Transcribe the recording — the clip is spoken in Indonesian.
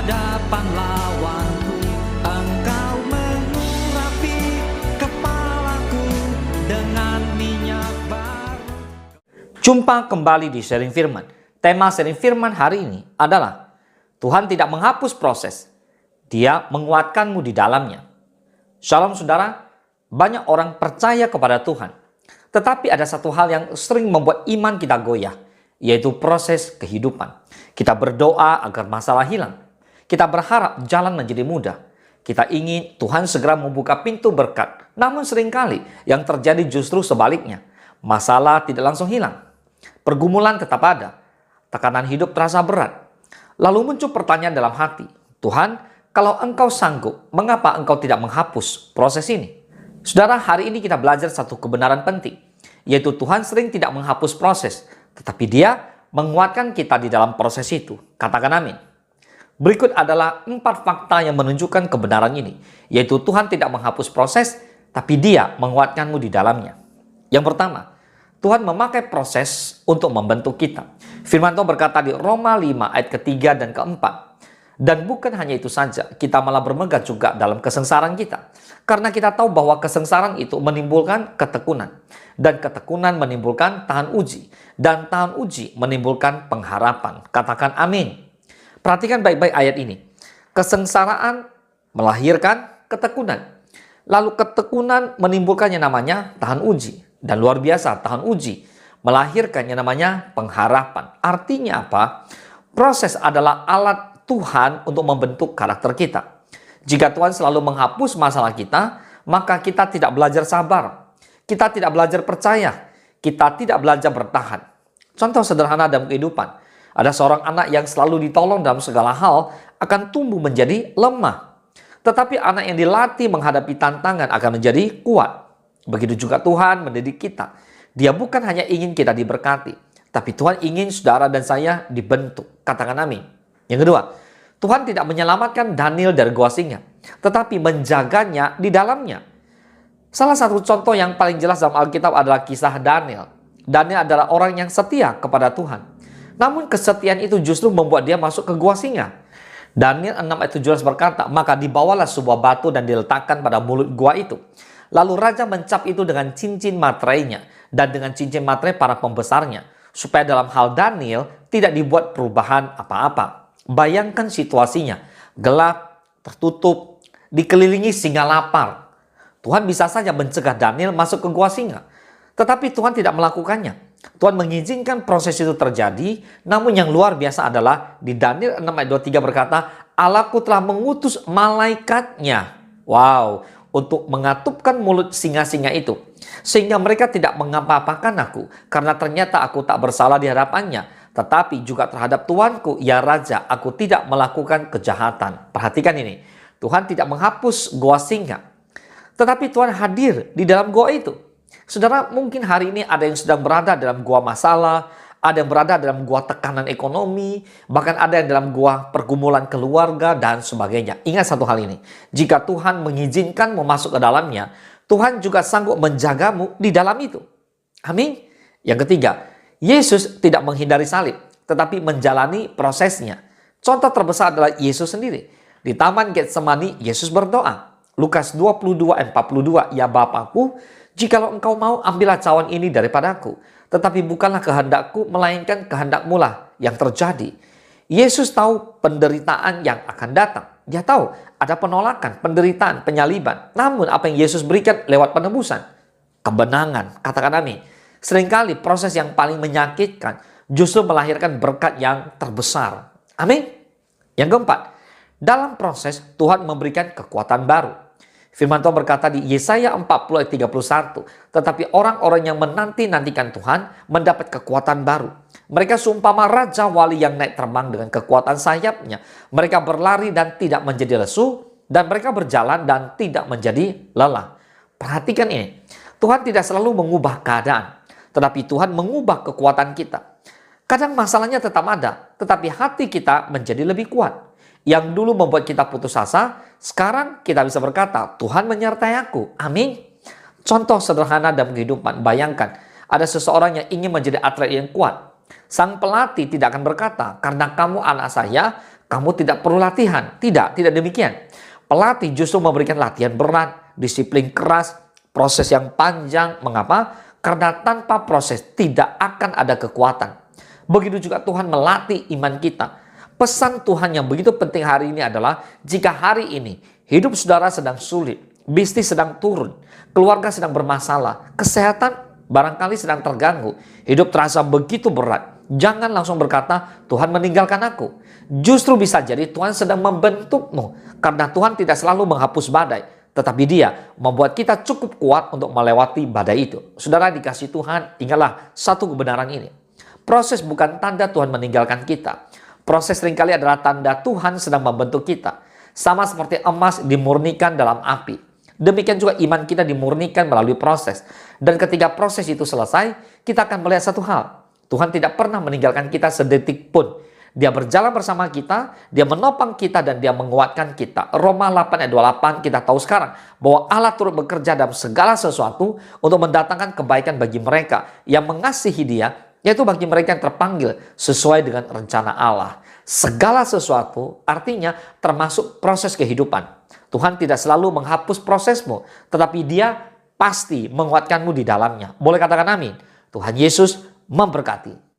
hadapan lawanku, Engkau mengurapi kepalaku dengan minyak baru. Jumpa kembali di Sharing Firman. Tema Sharing Firman hari ini adalah Tuhan tidak menghapus proses, Dia menguatkanmu di dalamnya. Shalom saudara, banyak orang percaya kepada Tuhan. Tetapi ada satu hal yang sering membuat iman kita goyah, yaitu proses kehidupan. Kita berdoa agar masalah hilang. Kita berharap jalan menjadi mudah. Kita ingin Tuhan segera membuka pintu berkat. Namun seringkali yang terjadi justru sebaliknya. Masalah tidak langsung hilang. Pergumulan tetap ada. Tekanan hidup terasa berat. Lalu muncul pertanyaan dalam hati, Tuhan, kalau Engkau sanggup, mengapa Engkau tidak menghapus proses ini? Saudara, hari ini kita belajar satu kebenaran penting, yaitu Tuhan sering tidak menghapus proses, tetapi Dia menguatkan kita di dalam proses itu. Katakan amin. Berikut adalah 4 fakta yang menunjukkan kebenaran ini, yaitu Tuhan tidak menghapus proses, tapi Dia menguatkanmu di dalamnya. Yang pertama, Tuhan memakai proses untuk membentuk kita. Firman Tuhan berkata di Roma 5 ayat ketiga dan keempat. Dan bukan hanya itu saja, kita malah bermegah juga dalam kesengsaraan kita. Karena kita tahu bahwa kesengsaraan itu menimbulkan ketekunan. Dan ketekunan menimbulkan tahan uji. Dan tahan uji menimbulkan pengharapan. Katakan amin. Perhatikan baik-baik ayat ini. Kesengsaraan melahirkan ketekunan. Lalu ketekunan menimbulkan yang namanya tahan uji. Dan luar biasa, tahan uji melahirkan yang namanya pengharapan. Artinya apa? Proses adalah alat Tuhan untuk membentuk karakter kita. Jika Tuhan selalu menghapus masalah kita, maka kita tidak belajar sabar. Kita tidak belajar percaya. Kita tidak belajar bertahan. Contoh sederhana dalam kehidupan. Ada seorang anak yang selalu ditolong dalam segala hal akan tumbuh menjadi lemah. Tetapi anak yang dilatih menghadapi tantangan akan menjadi kuat. Begitu juga Tuhan mendidik kita. Dia bukan hanya ingin kita diberkati, tapi Tuhan ingin saudara dan saya dibentuk. Katakan amin. Yang kedua, Tuhan tidak menyelamatkan Daniel dari gua singa, tetapi menjaganya di dalamnya. Salah satu contoh yang paling jelas dalam Alkitab adalah kisah Daniel. Daniel adalah orang yang setia kepada Tuhan. Namun kesetiaan itu justru membuat dia masuk ke gua singa. Daniel 6 ayat 17 berkata, maka dibawalah sebuah batu dan diletakkan pada mulut gua itu. Lalu raja mencap itu dengan cincin materainya dan dengan cincin materai para pembesarnya, supaya dalam hal Daniel tidak dibuat perubahan apa-apa. Bayangkan situasinya, gelap, tertutup, dikelilingi singa lapar. Tuhan bisa saja mencegah Daniel masuk ke gua singa, tetapi Tuhan tidak melakukannya. Tuhan mengizinkan proses itu terjadi, namun yang luar biasa adalah di Daniel 6 ayat 23 berkata, Allahku telah mengutus malaikatnya. Wow, untuk mengatupkan mulut singa-singa itu, sehingga mereka tidak mengapa-apakan aku, karena ternyata aku tak bersalah di hadapannya. Tetapi juga terhadap Tuanku, ya Raja, aku tidak melakukan kejahatan. Perhatikan ini, Tuhan tidak menghapus gua singa, tetapi Tuhan hadir di dalam gua itu. Saudara, mungkin hari ini ada yang sedang berada dalam gua masalah, ada yang berada dalam gua tekanan ekonomi, bahkan ada yang dalam gua pergumulan keluarga dan sebagainya. Ingat satu hal ini, jika Tuhan mengizinkanmu masuk ke dalamnya, Tuhan juga sanggup menjagamu di dalam itu. Amin. Yang ketiga, Yesus tidak menghindari salib, tetapi menjalani prosesnya. Contoh terbesar adalah Yesus sendiri. Di Taman Getsemani, Yesus berdoa. Lukas 22 ayat 42, ya Bapakku, jikalau engkau mau, ambillah cawan ini daripadaku. Tetapi bukanlah kehendakku, melainkan kehendakmu lah yang terjadi. Yesus tahu penderitaan yang akan datang. Dia tahu ada penolakan, penderitaan, penyaliban. Namun apa yang Yesus berikan lewat penebusan? Kebenangan. Katakan amin. Seringkali proses yang paling menyakitkan justru melahirkan berkat yang terbesar. Amin. Yang keempat, dalam proses Tuhan memberikan kekuatan baru. Firman Tuhan berkata di Yesaya 40 ayat 31, tetapi orang-orang yang menanti-nantikan Tuhan mendapat kekuatan baru. Mereka seumpama raja wali yang naik terbang dengan kekuatan sayapnya. Mereka berlari dan tidak menjadi lesu, dan mereka berjalan dan tidak menjadi lelah. Perhatikan ini, Tuhan tidak selalu mengubah keadaan, tetapi Tuhan mengubah kekuatan kita. Kadang masalahnya tetap ada, tetapi hati kita menjadi lebih kuat. Yang dulu membuat kita putus asa, sekarang kita bisa berkata, Tuhan menyertai aku. Amin. Contoh sederhana dalam kehidupan, bayangkan ada seseorang yang ingin menjadi atlet yang kuat. Sang pelatih tidak akan berkata, karena kamu anak saya, kamu tidak perlu latihan. Tidak demikian. Pelatih justru memberikan latihan berat, disiplin keras, proses yang panjang. Mengapa? Karena tanpa proses tidak akan ada kekuatan. Begitu juga Tuhan melatih iman kita. Pesan Tuhan yang begitu penting hari ini adalah, jika hari ini hidup saudara sedang sulit, bisnis sedang turun, keluarga sedang bermasalah, kesehatan barangkali sedang terganggu, hidup terasa begitu berat, jangan langsung berkata, Tuhan meninggalkan aku. Justru bisa jadi Tuhan sedang membentukmu, karena Tuhan tidak selalu menghapus badai, tetapi Dia membuat kita cukup kuat untuk melewati badai itu. Saudara dikasih Tuhan, ingatlah satu kebenaran ini. Proses bukan tanda Tuhan meninggalkan kita. Proses seringkali adalah tanda Tuhan sedang membentuk kita. Sama seperti emas dimurnikan dalam api. Demikian juga iman kita dimurnikan melalui proses. Dan ketika proses itu selesai, kita akan melihat satu hal. Tuhan tidak pernah meninggalkan kita sedetik pun. Dia berjalan bersama kita, Dia menopang kita, dan Dia menguatkan kita. Roma 8 ayat 28 kita tahu sekarang bahwa Allah turut bekerja dalam segala sesuatu untuk mendatangkan kebaikan bagi mereka yang mengasihi Dia, yaitu bagi mereka yang terpanggil sesuai dengan rencana Allah. Segala sesuatu artinya termasuk proses kehidupan. Tuhan tidak selalu menghapus prosesmu, tetapi Dia pasti menguatkanmu di dalamnya. Boleh katakan amin. Tuhan Yesus memberkati.